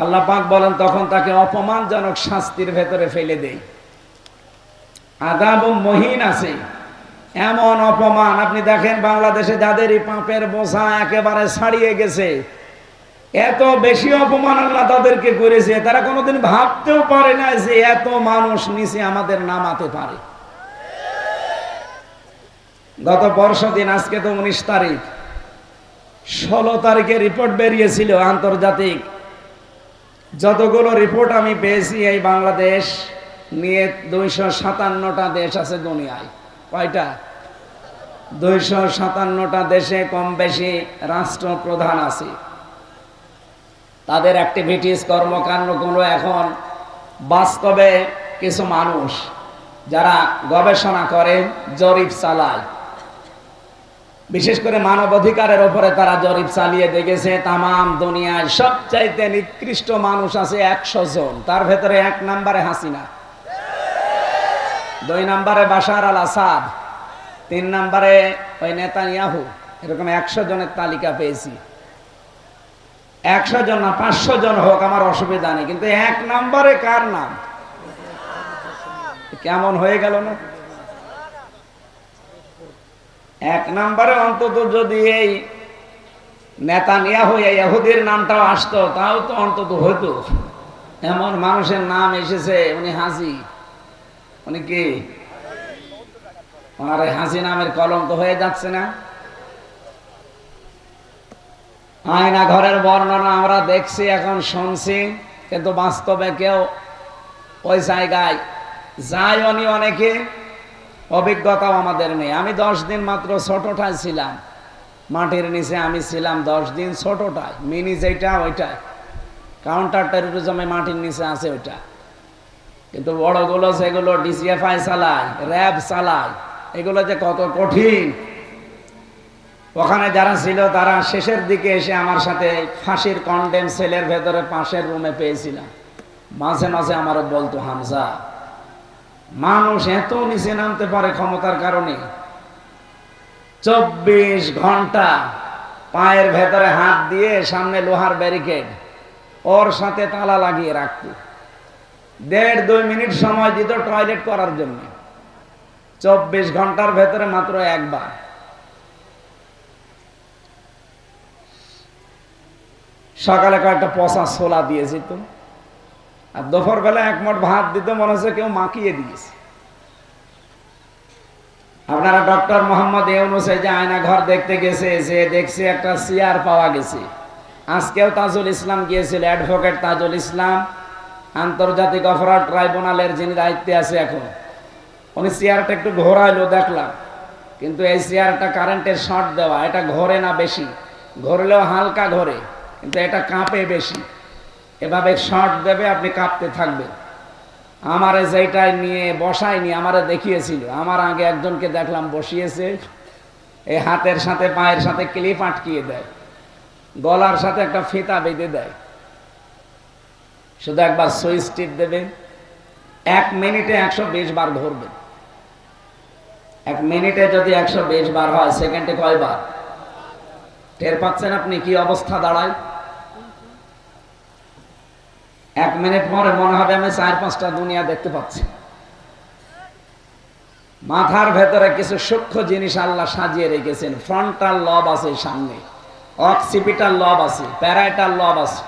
Speaker 1: আল্লাহ পাক বলেন তখন তাকে অপমানজনক শাস্তির ভেতরে ফেলে দেয়। আযাবুম মুহিন আছে, এমন অপমান। আপনি দেখেন বাংলাদেশে যাদের এই পাপের বোঝা একেবারে ছাড়িয়ে গেছে, এত বেশি অপমান আল্লাহ তাদেরকে করেছে, তারা কোনোদিন ভাবতেও পারে না যে এত মানুষ নিচে আমাদের নামাতে পারে। গত পরশুদিন, আজকে তো 19 তারিখ, 16 তারিখে রিপোর্ট বেরিয়েছিল আন্তর্জাতিক। যতগুলো রিপোর্ট আমি পেয়েছি, এই বাংলাদেশ নিয়ে 257টা দেশ আছে দুনিয়ায়। কয়টা? 257টা দেশে কম বেশি রাষ্ট্রপ্রধান আছে। তাদের অ্যাক্টিভিটিস, কর্মকাণ্ডগুলো এখন বাস্তবে কিছু মানুষ যারা গবেষণা করে, জরিপ চালায়, বিশেষ করে মানবাধিকারের উপরে তারা জরিপ চালিয়ে দেখেছে তামাম দুনিয়ায় সবচাইতে নিকৃষ্ট মানুষ আছে 100 জন। তার ভেতরে 1 নম্বরে হাসিনা, 2 নম্বরে বাশার আল আসাদ, 3 নম্বরে ওই নেতানিয়াহু। এরকম 100 জনের তালিকা পেয়েছি। 100 জন না 500 জন হোক, আমার অসুবিধা নেই, কিন্তু 1 নম্বরে কার নাম? কেমন হয়ে গেল না? 1 নম্বরে অন্তত যদি এই নেতানিয়াহু, এই ইহুদির নামটাও আসতো, তাও তো অন্তত হইতো। এমন মানুষের নাম এসেছে, উনি হাজি। উনি কি? ওনার হাজি নামের কলঙ্ক হয়ে যাচ্ছে না? আয়না ঘরের বর্ণনা আমরা দেখছি, এখন শুনছি, কিন্তু বাস্তবে কেউ ওই জায়গায় যায়নি। অনেকে, অভিজ্ঞতাও আমাদের নেই। আমি 10 দিন মাত্র ছোটটায় ছিলাম, মাটির নিচে আমি ছিলাম 10 দিন ছোটটায়। মিনি যেটা, ওইটা কাউন্টার টেরোরিজমে মাটির নিচে আছে ওইটা। কিন্তু বড়গুলো যেগুলো ডিজিএফআই চালায়, র্যাব চালায়, এগুলো যে কত কঠিন। ওখানে যারা ছিল তারা শেষের দিকে এসে আমার সাথে ফাঁসির কন্ডেম সেলের ভেতরে পাশের রুমে পেয়েছিলাম। মাঝে মাঝে আমারও বলতো, হামজা, মানুষ এত নিচে নামতে পারে ক্ষমতার কারণে। 24 ঘন্টা পায়ের ভেতরে হাত দিয়ে সামনে লোহার ব্যারিকেড, ওর সাথে তালা লাগিয়ে রাখত। 1.5-2 মিনিট সময় দিত টয়লেট করার জন্য। 24 ঘন্টার ভেতরে মাত্র একবার। সকালে কয়েকটা পচা ছোলা দিয়েছি তো, আর দুপুর বেলা 1 মুঠ ভাত দিত, মনে হচ্ছে কেউ মাখিয়ে দিয়েছে। আপনারা ডক্টর মোহাম্মদ ইউনূস যে আয়না ঘর দেখতে গেছে, যে দেখছে একটা চেয়ার পাওয়া গেছে। আজকেও তাজুল ইসলাম গিয়েছিল, অ্যাডভোকেট তাজুল ইসলাম, আন্তর্জাতিক অপরাধ ট্রাইব্যুনালের যিনি দায়িত্বে আছে এখন। উনি চেয়ারটা একটু ঘোরাইলো দেখলাম, কিন্তু এই চেয়ারটা কারেন্টের শর্ট দেওয়া, এটা ঘোরে না বেশি, ঘোরলেও হালকা ঘোরে, কিন্তু এটা কাঁপে বেশি। এভাবে শর্ট দেবে, আপনি কাঁপতে থাকবেন। আমারে যেটাই নিয়ে বসায়নি, আমারে দেখিয়েছিল। আমার আগে একজনকে দেখলাম বসিয়েছে, এই হাতের সাথে পায়ের সাথে ক্লিপ আটকিয়ে দেয়, গলার সাথে একটা ফিতা বেঁধে দেয়, শুধু একবার সুইচ টিপ দেবেন, 1 মিনিটে 120 বার ঘুরবেন। 1 মিনিটে যদি 120 বার হয়, সেকেন্ডে কয়বার? টের পাচ্ছেন আপনি কি অবস্থা দাঁড়ায়? 1 মিনিট পরে মনে হবে আমি 4-5টা দুনিয়া দেখতে পাচ্ছি। মাথার ভেতরে কিছু সূক্ষ্ম জিনিস আল্লাহ সাজিয়ে রেখেছেন। ফ্রন্টাল লব আছে সামনে, অক্সিপিটাল লব আছে, প্যারাইটাল লব আছে,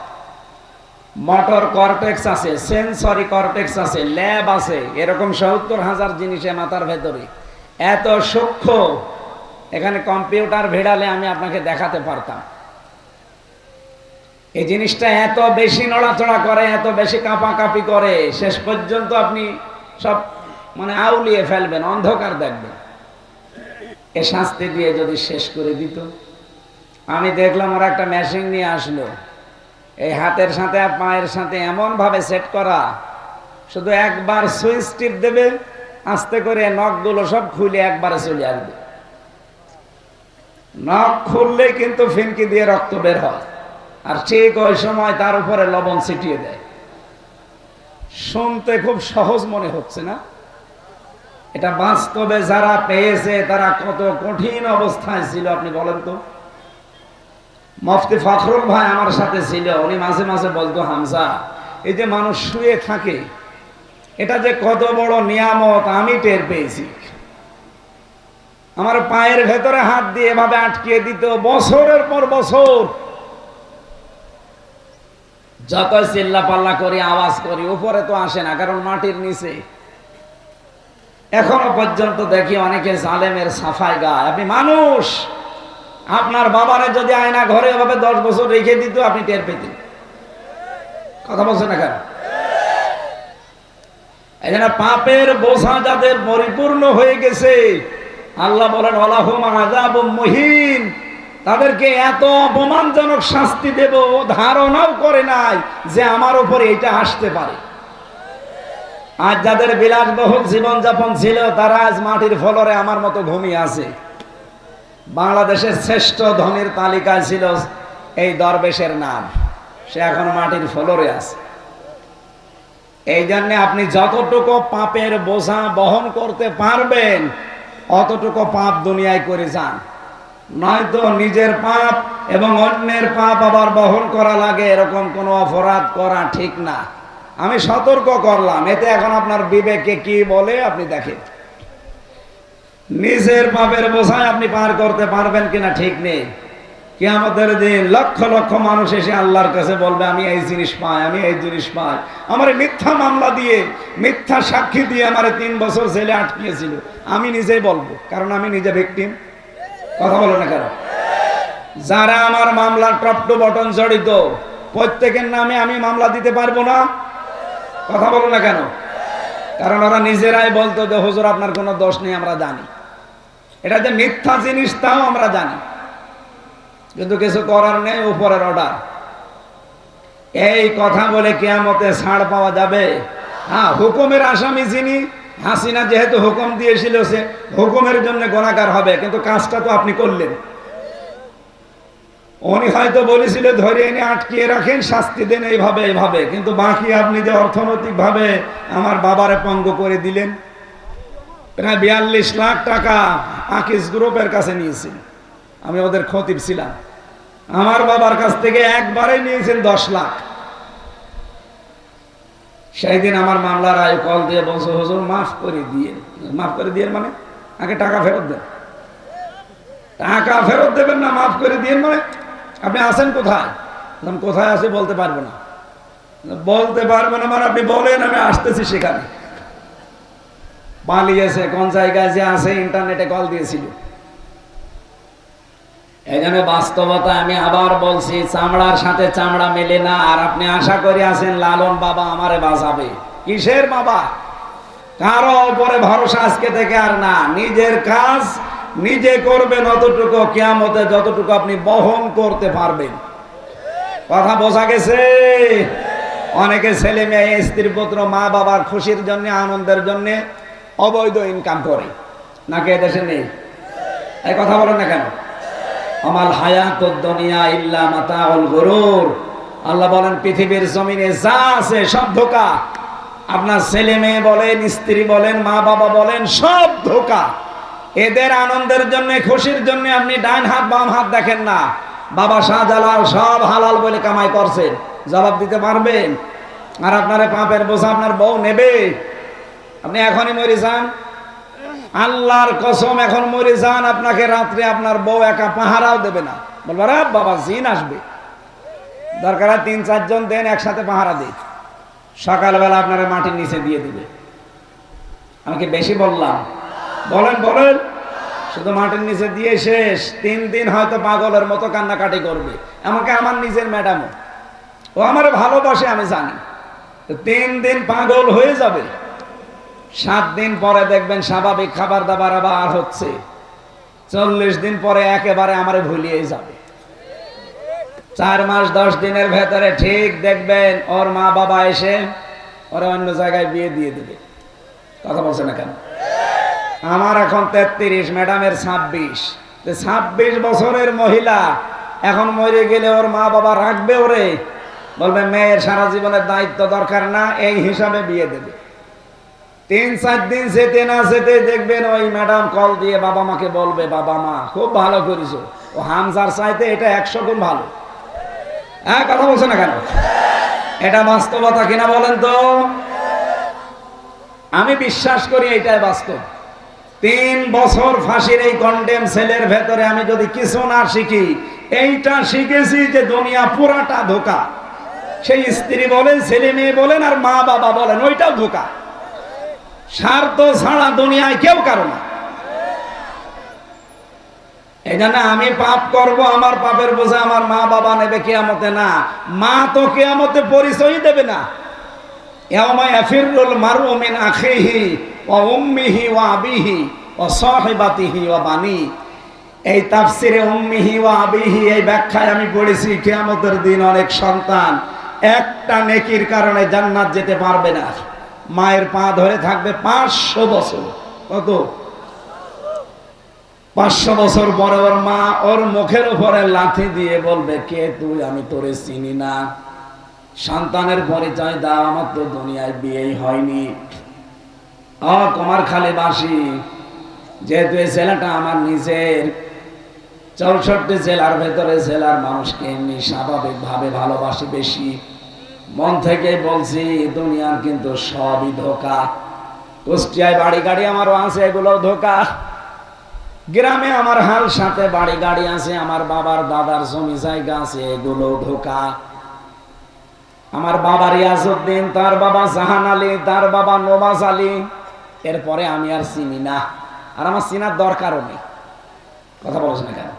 Speaker 1: মোটর কর্টেক্স আছে, সেন্সরি কর্টেক্স আছে, ল্যাব আছে, এরকম 70,000 জিনিসে মাথার ভেতরে। এত সূক্ষ্ম, এখানে কম্পিউটার ভিড়ালে আমি আপনাকে দেখাতে পারতাম। এই জিনিসটা এত বেশি নড়াচড়া করে, এত বেশি কাঁপাকাঁপি করে, শেষ পর্যন্ত আপনি সব আউলিয়ে ফেলবেন, অন্ধকার দেখবেন। এ শাস্তি দিয়ে যদি শেষ করে দিত। আমি দেখলাম ওরা একটা মেশিন নিয়ে আসলো, এই হাতের সাথে আর পায়ের সাথে এমন ভাবে সেট করা, শুধু একবার সুইচ টিপ দেবে, আস্তে করে নখগুলো সব খুলে একবারে চলে আসবে। নখ খুললে কিন্তু ফিনকি দিয়ে রক্ত বের হয়, আর ঠিক ওই সময় তার উপরে লবণ ছিটিয়ে দেয়। শুনতে খুব সহজ মনে হচ্ছে না? এটা বাস্তবে যারা পেয়েছে তারা কত কঠিন অবস্থায় ছিল আপনি বলেন তো। মুফতি ফখরুল ভাই আমার সাথে ছিল, উনি মাঝে মাঝে বলতো, হামজা, এই যে মানুষ শুয়ে থাকে, এটা যে কত বড় নিয়ামত আমি টের পেয়েছি। আমার পায়ের ভেতরে হাত দিয়ে এভাবে আটকিয়ে দিত বছরের পর বছর। যত চিল্লা পাল্লা করি, আওয়াজ করি, উপরে তো আসে না, কারণ মাটির নিচে। এখনো পর্যন্ত দেখি অনেকে জালেমের সাফাই গায়। আপনি মানুষ, আপনার বাবারে যদি আয়না ঘরে এভাবে 10 বছর রেখে দিত, আপনি টের পেতেন। কথা বলছেন না কেন? এই জন্য পাপের বোঝা যাদের পরিপূর্ণ হয়ে গেছে, আল্লাহ বলেন ওয়ালাহুম আযাবুম মুহিন, তাদেরকে এত অপমানজনক শাস্তি দেব, ধারণাও করে নাই যে আমার উপরে এটা আসতে পারে। আজ যাদের বিলাসবহুল জীবনযাপন ছিল, তারা আজ মাটির ফ্লোরে আমার মতো ঘুমিয়ে আছে। বাংলাদেশের শ্রেষ্ঠ ধনীর তালিকায় ছিল এই দরবেশের নাম, সে এখন মাটির ফ্লোরে আছে। এই জন্য আপনি যতটুকু পাপের বোঝা বহন করতে পারবেন, অতটুকু পাপ দুনিয়ায় করে যান। নয়তো নিজের পাপ এবং অন্যের পাপ আবার বহন করা লাগে, এরকম কোনো অপরাধ করা ঠিক না। আমি সতর্ক করলাম, এতে এখন আপনার বিবেকে কি বলে আপনি দেখেন। নিজের পাপের বোঝায় আপনি পার করতে পারবেন কিনা ঠিক নেই। কিয়ামতের দিন লক্ষ লক্ষ মানুষ এসে আল্লাহর কাছে বলবে, আমি এই জিনিস পাই, আমি এই জিনিস পাই। আমার মিথ্যা মামলা দিয়ে, মিথ্যা সাক্ষী দিয়ে আমার 3 বছর জেলে আটকিয়েছিল। আমি নিজেই বলবো, কারণ আমি নিজে ভিকটিম। কথা বলো না কেন? যারা আমার মামলার টপ টু বটন জড়িত, প্রত্যেকের নামে আমি মামলা দিতে পারবো না। কথা বলো না কেন? কারণ ওরা নিজেরাই বলতো যে হুজুর আপনার কোনো দোষ নেই, আমরা জানি। এটা যে মিথ্যা জিনিস তাও আমরা জানি, কিন্তু কিছু করার নেই, উপরের অর্ডার। এই কথা বলে কিয়ামতে ছাড় পাওয়া যাবে? হ্যাঁ, হুকুমের আসামি যিনি, হাসিনা যেহেতু হুকুম দিয়েছিল, সে হুকুমের জন্য গুনাহগার হবে, কিন্তু কাজটা তো আপনি করলেন। উনি হয়তো বলেছিল ধরে এনে আটকিয়ে রাখেন, শাস্তি দেন এইভাবে এইভাবে, কিন্তু বাকি আপনি যে অর্থনৈতিক ভাবে আমার বাবারে পঙ্গু করে দিলেন। প্রায় 42 লাখ টাকা আকিস গ্রুপের কাছে নিয়েছেন, আমি ওদের খতিব ছিলাম। আমার বাবার কাছ থেকে একবারে নিয়েছেন 10 লাখ। সেই দিন আমার মামলার আয়ু কল দিয়ে বলছে, হুজুর মাফ করে দিয়ে। মাফ করে দিয়ে মানে আগে টাকা ফেরত দেন। টাকা ফেরত দেবেন না, মাফ করে দিয়ে মানে আপনি আছেন কোথায়? কোথায় আছে বলতে পারবো না। বলতে পারবো না মানে আপনি বলেন আমি আসতেছি সেখানে। পালিয়েছে, কোন জায়গায় যে আছে ইন্টারনেটে কল দিয়েছিল। এই জন্য বাস্তবতা আমি আবার বলছি, চামড়ার সাথে চামড়া মেলে না। আর আপনি আশা করে আছেন লালন বাবা আমারে বাঁচাবে। কিসের বাবা? কারো উপরে ভরসা আজকে থেকে আর না। নিজের কাজ নিজে করবেন, অতটুকু কিয়ামতে যতটুকু আপনি বহন করতে পারবেন। কথা বোঝা গেছে? অনেকে ছেলে মেয়ে, স্ত্রী পুত্র, মা বাবার খুশির জন্য, আনন্দের জন্য অবৈধ ইনকাম করে, নাকি এদেশে নেই? এই কথা বলেন না কেন? আমাল হায়াতুদ দুনিয়া ইল্লা মাতাউল গুরুর। আল্লাহ বলেন পৃথিবীর জমিনে যা আছে সব ধোঁকা। আপনার ছেলে মেয়ে বলেন, স্ত্রী বলেন, মা বাবা বলেন, সব ধোঁকা। এদের আনন্দের জন্য, খুশির জন্য আপনি ডান হাত বাম হাত দেখেন না। বাবা শাহজালাল সব হালাল বলে কামাই করছেন, জবাব দিতে পারবেন? আর আপনার পাপের বোঝা আপনার বউ নেবে? আপনি এখনই মরে যান, আল্লাহর কসম এখন মরে যান, আপনাকে রাত্রে আপনার বউ একা পাহারাও দেবে না। বলবো রে বাবা জিন আসবে, দরকার হয় 3-4 জন দেন, একসাথে পাহারা দিই। সকালবেলা আপনারা মাটির নিচে দিয়ে দিবে। আমাকে বেশি বললাম? বলেন বলেন। শুধু মাটির নিচে দিয়ে শেষ। 3 দিন হয়তো পাগলের মতো কান্নাকাটি করবে। আমাকে আমার নিজের ম্যাডামও, ও আমার ভালোবাসে আমি জানি। 3 দিন পাগল হয়ে যাবে, 7 দিন পরে দেখবেন স্বাভাবিক খাবার দাবার আবার হচ্ছে। 40 দিন পরে একেবারে আমারে ভুলিয়ে যাবে। 4 মাস 10 দিনের ভেতরে ঠিক দেখবেন ওর মা বাবা এসে ওরা অন্য জায়গায় বিয়ে দিয়ে দেবে। কথা বলছে না কেন? আমার এখন 33, ম্যাডামের 26। 26 বছরের মহিলা এখন মরে গেলে ওর মা বাবা রাখবে ওরে? বলবে মেয়ের সারা জীবনের দায়িত্ব দরকার না, এই হিসাবে বিয়ে দেবে। 3-4 দিন যেতে না যেতে দেখবেন ওই ম্যাডাম কল দিয়ে বাবা মাকে বলবে, বাবা মা খুব ভালো করেছো, ও হামজার চাইতে এটা 100 গুণ ভালো। হ্যাঁ, কথা বলছে না কেন? এটা বাস্তবতা কিনা বলেন তো? আমি বিশ্বাস করি এটাই বাস্তব। 3 বছর ফাঁসির এই কন্ডেম সেলের ভেতরে আমি যদি কিছু না শিখি, এইটা শিখেছি যে দুনিয়া পুরাটা ধোঁকা। সেই স্ত্রী বলেন, ছেলে মেয়ে বলেন, আর মা বাবা বলেন, ওইটাও ধোঁকা। স্বার্থ ছাড়া দুনিয়ায় কেউ কারো না। এই জন্য আমি পাপ করব, আমার পাপের বোঝা আমার মা বাবা নেবে কিয়ামতে না। মা তো কিয়ামতে পরিচয় দেবে না। ইয়াউমা ইয়াফিরুল মারউ মিন আখিহি ওয়া উম্মিহি ওয়া আবিহি ওয়া সাহিবাতিহি ওয়া বানি। এই তাফসিরে উম্মিহি ওয়া আবিহি এই ব্যাখ্যায় আমি পড়েছি কিয়ামতের দিন অনেক সন্তান একটা নেকির কারণে জান্নাত যেতে পারবে না। মায়ের পা ধরে থাকবে 500 বছর। কত? 500 বছর পরে ওর মা ওর মুখের উপরে লাথি দিয়ে বলবে, কে তুই? আমি তোরে চিনি না, সন্তানের পরিচয় দাও, আমার তো দুনিয়ায় বিয়েই হয়নি। কুমারখালী বাসী, যেহেতু এই ছেলেটা আমার নিজের, 64 জেলার ভেতরে জেলার মানুষকে এমনি স্বাভাবিক ভাবে ভালোবাসি বেশি। মন থেকে বলছি, দুনিয়ার কিন্তু সবই ধোঁকা। কুষ্টিয়ায় বাড়ি গাড়ি আমারও আছে, এগুলো ধোঁকা। গ্রামে আমার হাল সাথে বাড়ি গাড়ি আছে, আমার বাবার দাদার জমি জায়গা আছে, এগুলো ধোঁকা। আমার বাবা রিয়াজউদ্দিন, তার বাবা জাহান আলী, তার বাবা নওয়াজ আলী, এরপরে আমি আর চিনি না, আর আমার চিনার দরকারও নেই। কথা বলছ না কেন?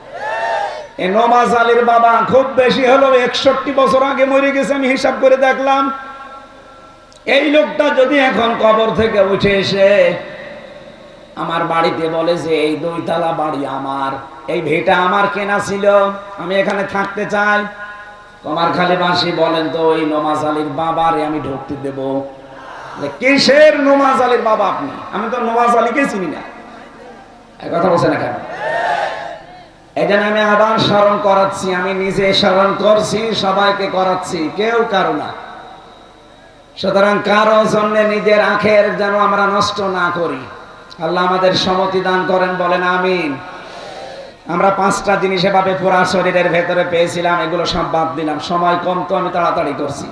Speaker 1: এই নওয়াজ আলীর বাবা খুব বেশি হলো 61 বছর আগে মরে গেছে, আমি হিসাব করে দেখলাম। এই লোকটা যদি এখন কবর থেকে উঠে এসে আমার বাড়িতে বলে যে এই 2 তলা বাড়ি আমার, এই ভিটা আমার কেনা ছিল, আমি এখানে থাকতে চাই, কুমারখালী বাসী বলেন তো ওই নওয়াজ আলীর বাবারে আমি ঢুকতে দেব? কিসের নওয়াজ আলীর বাবা আপনি? আমি তো নওয়াজ আলীকে চিনি না। কথা বলছে না কেন? এই জন্য আমি আবার স্মরণ করাচ্ছি, আমি নিজে স্মরণ করছি, সবাইকে করাচ্ছি, কেউ কারো না। সুতরাং কারো জন্য নিজের আখের যেন আমরা নষ্ট না করি। আল্লাহ আমাদের সম্মতি দান করেন, বলেন আমিন। আমরা 5টা জিনিস এভাবে পুরা শরীরের ভেতরে পেয়েছিলাম, এগুলো সব বাদ দিলাম, সময় কম তো আমি তাড়াতাড়ি করছি।